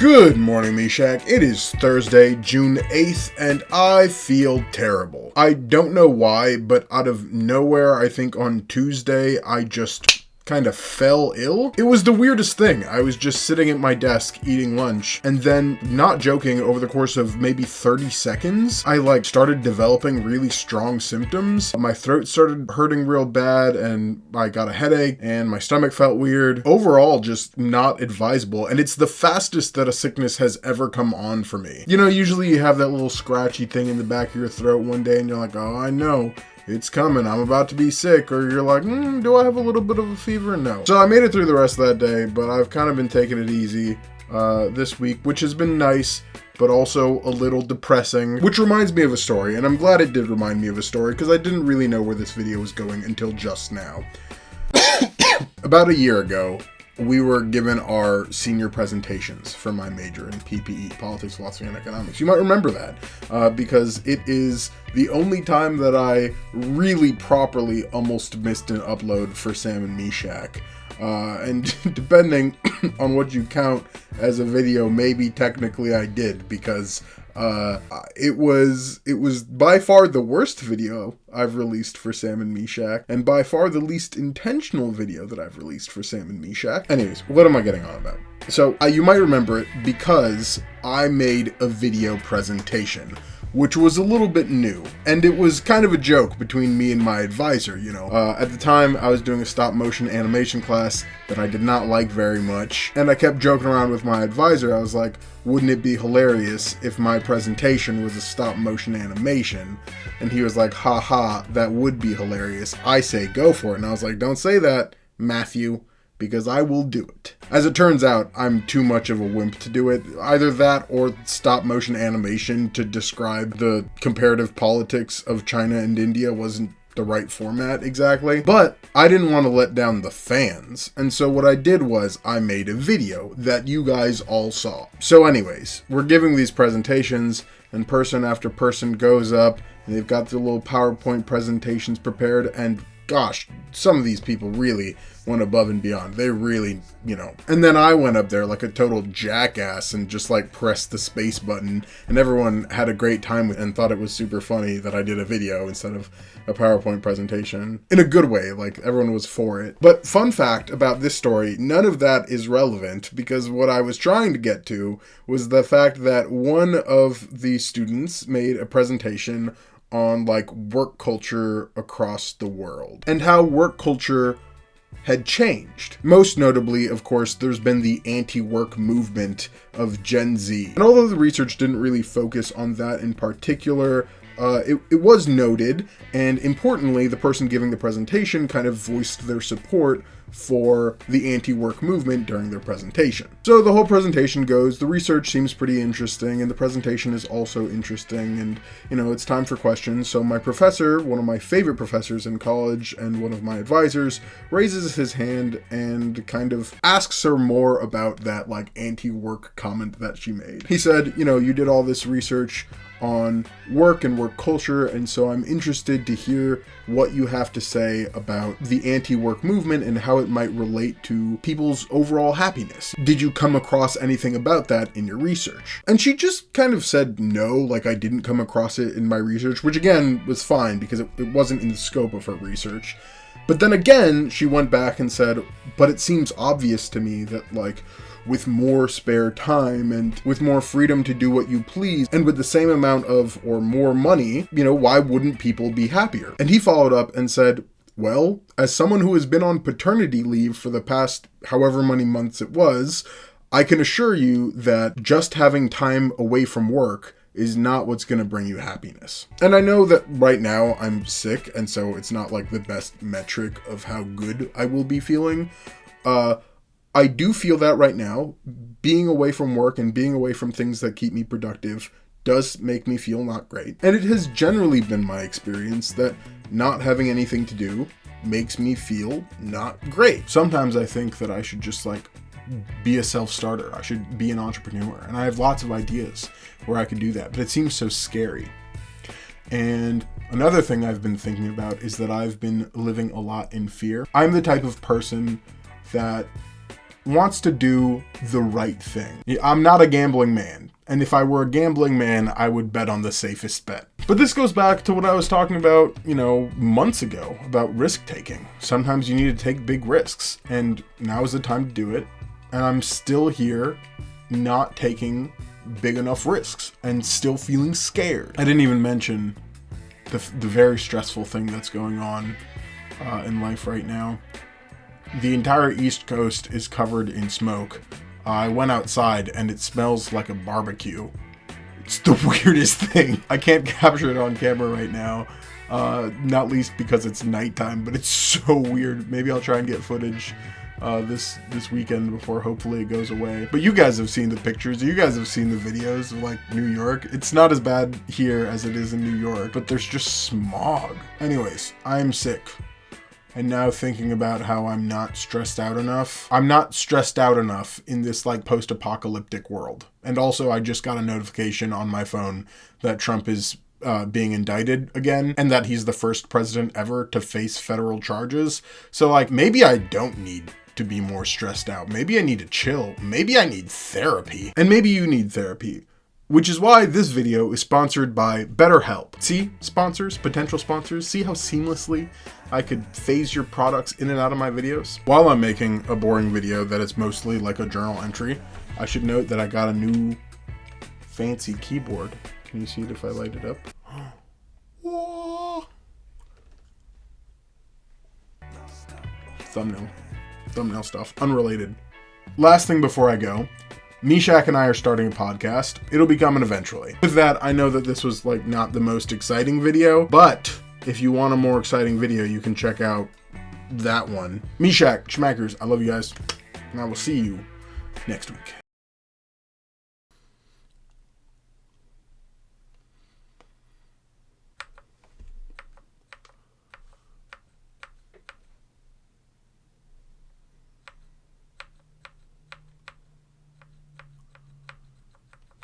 Good morning, Meshach. It is Thursday, June 8th, and I feel terrible. I don't know why, but out of nowhere, I think on Tuesday, I just kind of fell ill. It was the weirdest thing. I was just sitting at my desk eating lunch, and then, not joking, over the course of maybe 30 seconds, I started developing really strong symptoms. My throat started hurting real bad, and I got a headache, and my stomach felt weird. Overall, just not advisable, and it's the fastest that a sickness has ever come on for me. You know, usually you have that little scratchy thing in the back of your throat one day, and you're like, oh, I know. It's coming, I'm about to be sick, or you're like, do I have a little bit of a fever? No. So I made it through the rest of that day, but I've kind of been taking it easy this week, which has been nice, but also a little depressing, which reminds me of a story, and I'm glad it did remind me of a story, because I didn't really know where this video was going until just now. About a year ago, we were given our senior presentations for my major in PPE, Politics, Philosophy, and Economics. You might remember that because it is the only time that I really properly almost missed an upload for Sam and Meshach. And depending on what you count as a video, maybe technically I did, because it was by far the worst video I've released for Sam and Meshach, and by far the least intentional video that I've released for Sam and Meshach. Anyways, what am I getting on about? So, you might remember it because I made a video presentation, which was a little bit new, and it was kind of a joke between me and my advisor, you know. At the time, I was doing a stop-motion animation class that I did not like very much, and I kept joking around with my advisor. I was like, wouldn't it be hilarious if my presentation was a stop-motion animation? And he was like, haha, that would be hilarious. I say go for it. And I was like, don't say that, Matthew, because I will do it. As it turns out, I'm too much of a wimp to do it. Either that or stop-motion animation to describe the comparative politics of China and India wasn't the right format exactly. But I didn't want to let down the fans, and so what I did was I made a video that you guys all saw. So anyways, we're giving these presentations, and person after person goes up, and they've got their little PowerPoint presentations prepared, and gosh, some of these people really went above and beyond. They really, And then I went up there like a total jackass and just pressed the space button, and everyone had a great time and thought it was super funny that I did a video instead of a PowerPoint presentation. In a good way, everyone was for it. But fun fact about this story, none of that is relevant, because what I was trying to get to was the fact that one of the students made a presentation on work culture across the world and how work culture had changed. Most notably, of course, there's been the anti-work movement of Gen Z. And although the research didn't really focus on that in particular, it was noted, and importantly, the person giving the presentation kind of voiced their support for the anti-work movement during their presentation. So the whole presentation goes, the research seems pretty interesting, and the presentation is also interesting, and, it's time for questions. So my professor, one of my favorite professors in college, and one of my advisors, raises his hand and kind of asks her more about that, anti-work comment that she made. He said, you did all this research on work and work culture, and so I'm interested to hear what you have to say about the anti-work movement and how it might relate to people's overall happiness. Did you come across anything about that in your research? And she just kind of said no, I didn't come across it in my research, which again was fine because it wasn't in the scope of her research. But then again, she went back and said, but it seems obvious to me that with more spare time and with more freedom to do what you please and with the same amount of or more money, why wouldn't people be happier? And he followed up and said, well, as someone who has been on paternity leave for the past however many months it was, I can assure you that just having time away from work is not what's going to bring you happiness. And I know that right now I'm sick, and so it's not the best metric of how good I will be feeling. I do feel that right now, being away from work and being away from things that keep me productive does make me feel not great. And it has generally been my experience that not having anything to do makes me feel not great. Sometimes I think that I should just be a self-starter. I should be an entrepreneur. And I have lots of ideas where I could do that, but it seems so scary. And another thing I've been thinking about is that I've been living a lot in fear. I'm the type of person that wants to do the right thing. I'm not a gambling man, and if I were a gambling man, I would bet on the safest bet. But this goes back to what I was talking about, months ago, about risk taking. Sometimes you need to take big risks, and now is the time to do it. And I'm still here, not taking big enough risks, and still feeling scared. I didn't even mention the very stressful thing that's going on in life right now. The entire East Coast is covered in smoke. I went outside and it smells like a barbecue. It's the weirdest thing. I can't capture it on camera right now, not least because it's nighttime, but it's so weird. Maybe I'll try and get footage this weekend before hopefully it goes away. But you guys have seen the pictures. You guys have seen the videos of like New York. It's not as bad here as it is in New York, but there's just smog. Anyways, I'm sick. And now thinking about how I'm not stressed out enough. I'm not stressed out enough in this like post-apocalyptic world. And also I just got a notification on my phone that Trump is being indicted again, and that he's the first president ever to face federal charges. So like, maybe I don't need to be more stressed out. Maybe I need to chill. Maybe I need therapy. And maybe you need therapy. Which is why this video is sponsored by BetterHelp. See, sponsors, potential sponsors, see how seamlessly I could phase your products in and out of my videos? While I'm making a boring video that is mostly like a journal entry, I should note that I got a new fancy keyboard. Can you see it if I light it up? Whoa. Thumbnail stuff, unrelated. Last thing before I go, Meshach and I are starting a podcast. It'll be coming eventually. With that, I know that this was like not the most exciting video, but if you want a more exciting video, you can check out that one. Meshach, Schmackers, I love you guys, and I will see you next week.